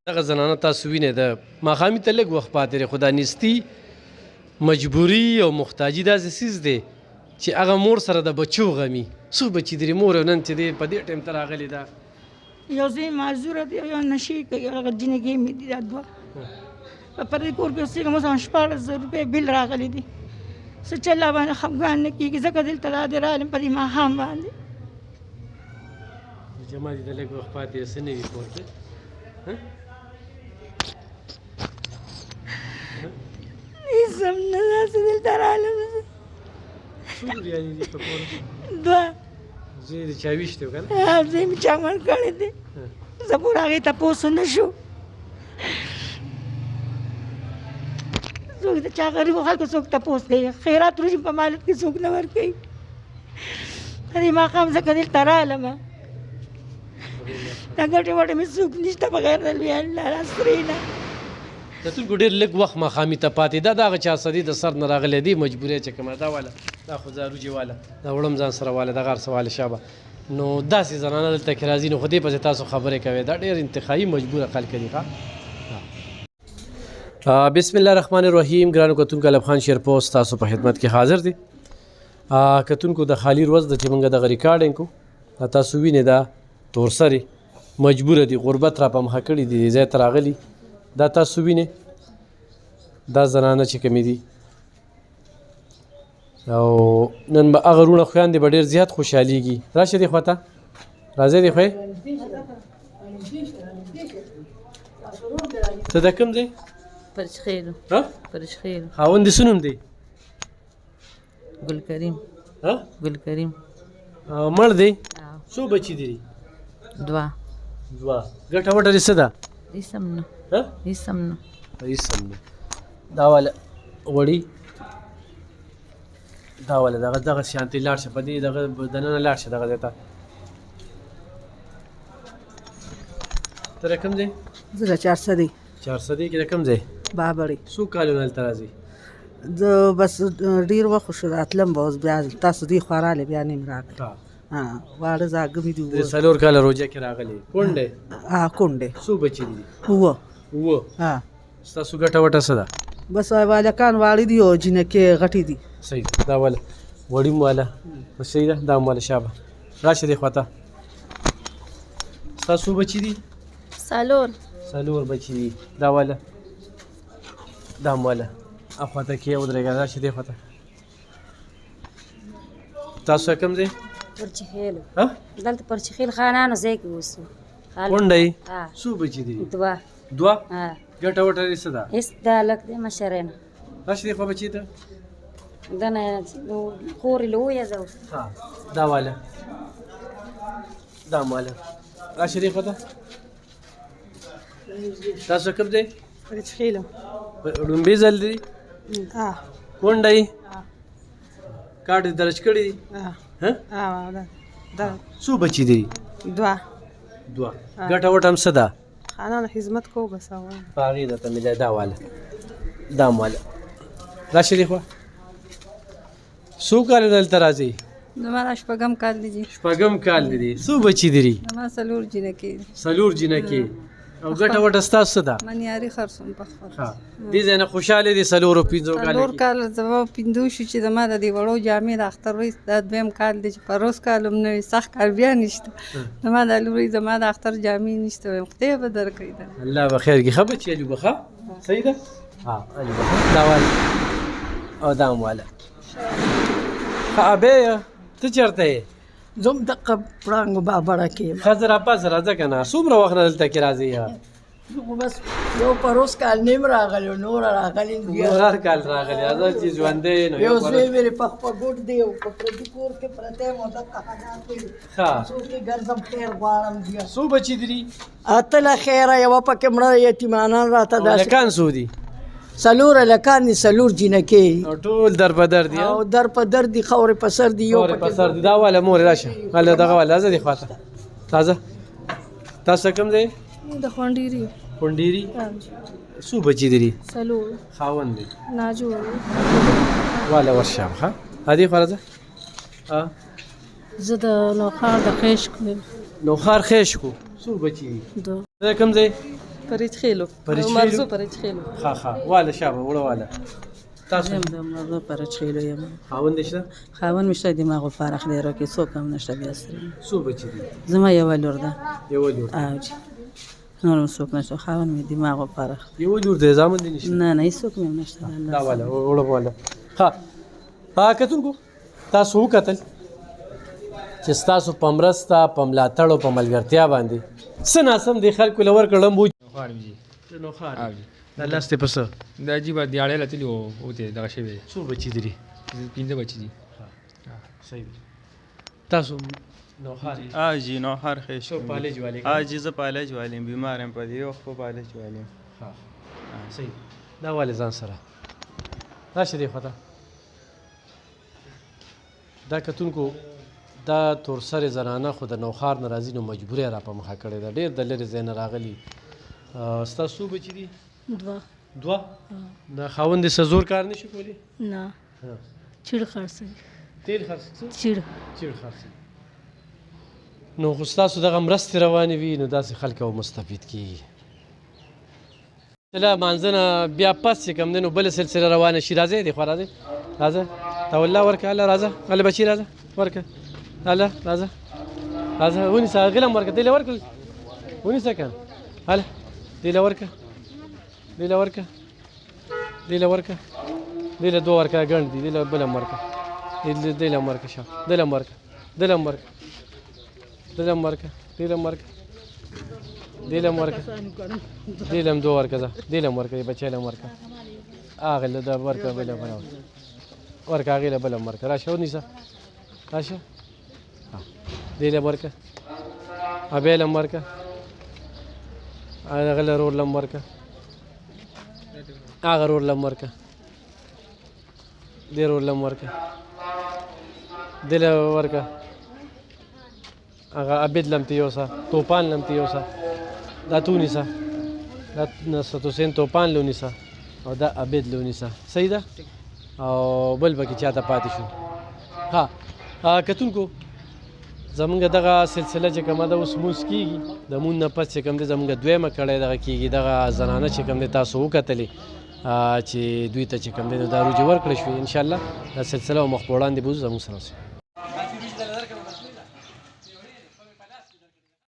دغه زنانه تاسو وینئ د ماښامي ته لږ وخت پاتې دی، خو دا نیستي مجبوري او محتاجي داسې څیز دی چې هغه مور سره د بچو غمي. څو بچي درې مور نن چې دی په دې ټایم ته راغلې ده. یو ځای معذوره دی او یو نشي کوي، هغه جینګې مې دي دا دوه په دې کور کې اوسېږم. اوس هم 14,000 روپۍ بل راغلی دی. څه چې الله باندې خفګان نه کېږي، ځکه دلته رادې رالم په دې ماښام باندې. جمعه دي د لږ وخت پاتې څه نه وي کور کې. هېڅ هم نه داسې دلته رالم. څو ریالې دي په کور کې؟ دوه. زوی د چا ویشتی و که نه؟ زوی مې چا مړ کړی دی. زه پور هغې تپوس نه شو. څوک د چا غریبو خلکو څوک تپوس کوي؟ خیرات روژې په مالت کې څوک نه ورکوي. په دې ماښام ځکه دلته رالم. دا ګټې وټې مې څوک نشته بغیر د لوی الله راسرې نه. کتونکو ډېر لږ وخت ماښامي ته پاتې دا د هغه چا څه دي د سر نه راغلی دی مجبورۍ چې کومه دا واله دا خو زاروجې واله دا وړم ځان سره واله دغه هر څه واله شابه. نو داسې زنانه دلته کې راځي نو خو دې پسې تاسو خبرې کوئ. دا ډېر انتخابي مجبوره خلک دي. بسم الله الرحمن الرحیم. ګرانو کتونکو الب خان شیر پوسټ تاسو په خدمت کې حاضر دی. کتونکو د خالي ورځ ده چې موږ دغه ریکارډینګ کوو. تاسو وینئ دا تورسرې مجبوره دي، غربت را په مخه کړي دي، دې ځای ته راغلي. دا تاسو وینئ دا زنانه چې کومې دي او نن به هغه روڼه خویندې به ډېر زیات خوشحالېږي. راشه دې خوا ته راځئ دې خوی. ته د کوم ځای؟ پرچخیلو. پرچخیلو. خاوند دې څه نوم دی؟ ګلکریم. ګلکریم. مړ دی؟ څو بچي دي؟ دوه. ګټه وټه دې څه ده؟ هېڅ هم نه. هېڅ هم نه. هېڅ هم نه. دا واله وړي دا واله دغه شانتې لاړ شه په دې دغه دننه لاړ شه دغه ځای ته. ته د کوم ځای؟ زه د 400 400 کې د کوم ځای؟ بابړې. څو کالونه هلته راځي؟ زه بس ډېر وخت شو راتلم به اوس بیا تاسو دې خوا راغلې بیا نه یم راغلی. واړه زاږه مې دي. 4 کاله روژه کې راغلی. کونډې؟ کونډې. څو بچي دي؟ اووه. ستاسو ګټه وټه څه ده؟ بس والکان واړه دي او جینکې غټې دي. صحیح دا واله وړي م واله صحیح ده. دا م واله شابه. راشه دې خوا ته. ستاسو بچي دي؟ څلور بچي دي. دا واله دا م واله اخوا ته کې ودرېږه. راشه دې خوا ته. تاسو کوم ځای؟ پرچخیل. دلته پرچخیل خانانو ځای کې اوسو. کونډه یې؟ څو بچي دي؟ دوه. ګټه وټه دې څه ده؟ هېڅ دا لږ دی مشرۍ نه. راشه دې خوا بچي ته. دنه خور یې لویه زه اوس. دا واله دا م واله راشه دې خوا ته. تاسو کوم ځای؟ پرچخیلو. ړومبې ځل دی؟ کونډه یې؟ کارډ دې درج کړی دی؟ څو بچي دي؟ دوه. ګټه وټه هم څه ده؟ خانانو خدمت کوو بس. په هغې درته مې دا واله دا م واله. راشه دې خوا. څو کاله دلته راځئ؟ زما دا شپږم کال دی. شپږم کال دی. څو بچي دي؟ زما 4 جینکې دي. 4 جینکې. او ګټه وټه ستاسو څه ده؟ منیاري خرڅوم په خپل. دې ځای نه خوشحاله دي 4 او 5 کاله؟ 4 کاله زما 5 شو چې زما د دې وړو جامې د اختر ورځ دا دویم کال دی چې پروس کال هم نه وي، سخت کال بیا نشته. زما د لورې زما د اختر جامې نشته وایم خدای به درکړي. الله به خیر کړي. ښه بچي ایوبه ښه صحیح ده. ایوبه دا واله او دا م واله. ښه ابې ته چېرته یې؟ زه هم دقه پړانګو بابړه کې یم. ښه زه راپاسه راځه که نه. څومره وخت نه دلته کې راځئ؟ خو بس یو پروس کال نیم راغلی او نوره راغلې نور هر کال راغلی راځه چې ژوندی نو یو زوی مې په خپل ګوټ دی او په پردي کور کې پرته یم او دقه حالات دي. څوک یې ګرځم خیر غواړم بیا. څو بچي دي؟ اته له خیره یوه پکې مړه یتیمانان راته داسې. هلکان څو دي؟ 4 هلکان دي 4 جینکې. ټول در په در دي؟ او در په در دي، خاورې په سر دي. یو خاورې په سر دي. دا واله مورې راشه هله دغه واله راځه دې خوا ته. راځه. تاسو کوم ځای؟ د خونډيري. خونډيري. څو بچي دي؟ 4. خاوند دی؟ ناجوړ. واله ورشه ښه. هدې خوا راځه. زه د نوخار د خیش کوم. نوخار خیش کو څو بچي دي؟ 2. دا کوم ځای؟ فرج خیلو فرج خیلو؟ مرزو فرج خیلو ښه واله شابه وړه واله تاسو یم د مرغه فرج خیلو یم خاوند شته خاوند مشته دماغ فارغ دی روکې څوک هم نشته بیا سره څو بچي دي زما یوه لور ده یو لور او چې نور هم څوک نشته خاوند مې دماغ فارغ یو لور دی زامن دي نشته نه نه هېڅوک مې هم نشته د الله دا واله وړه واله ها کتونکو تاسو وکتل چې ستاسو په مرسته په ملاتړ او په ملګرتیا باندې څه ناسم دی خلکو له ورکړم بو خارم جی نو خار آب جی دا لاس ته پس دا جی با دیاړې لته لو او ته دغه شی وي څو بچی دي پینځه بچی دي صحیح تاسو نو خار آجی نو هر خیش شو پالج والے آجی ز پالج والیم بیمارم په دی خو پالج والیم ها صحیح دا والے ځان سره دا شری خطا دا کتونکو دا تور سره زنانه خو د نوخار ناراضي نو مجبورې را په مخه کړې ده ډېر د لرې زین راغلی ستاسو بچی دي دوه د خاوند سزور کار نشي کولی نه چیړ خرڅوي تیل خرڅ چیړ خرڅ نو خو ستاسو دغه مرستې روانې وي نو داسې خلک او مستفید کېږي چله مانځنه بیا پس چې کوم دی نو بله سلسله روانه شي راځئ دی خوا راځئ راځه توله ورکه هله راځه هله بچي راځه ورکه هله راځه ونیسه غلم ورکه دی له ورکړه ونیسه که هله دی له ورکه دی له دوه ورکه ګڼ دي دی له بل هم ورکه دی له هم ورکه شا دی له هم ورکه دی له هم ورکه دی له هم دوه ورکه ځه دی له هم ورکه بچی له هم ورکه هغې له ده ورکه بله بله ورکه هغې له بله هم ورکه راشه ونیسه راشه دی له هم ورکه بیا له هم ورکه هغه له رور له هم ورکه هغه رور له هم ورکه دی رور له هم ورکه دی له ورکه هغه عبید لم ته یوسه توپان لم ته یوسه دا تو ونیسه دا نصرت حسین توپان له ونیسه او دا عبید له ونیسه صحیح ده او بل پکې چاته پاتې شو ها کتونکو زمونږ دغه سلسله چې کومه ده اوس مونځ کېږي د مونځ نه پس چې کوم دی زمونږ دویمه کړی دغه کېږي دغه زنانه چې کوم دی تاسو وکتلې چې دوی ته چې کوم دی نو دا روجې ورکړې شوې انشاءالله دا سلسله او مخ په وړاندې به زموږ سره اوسي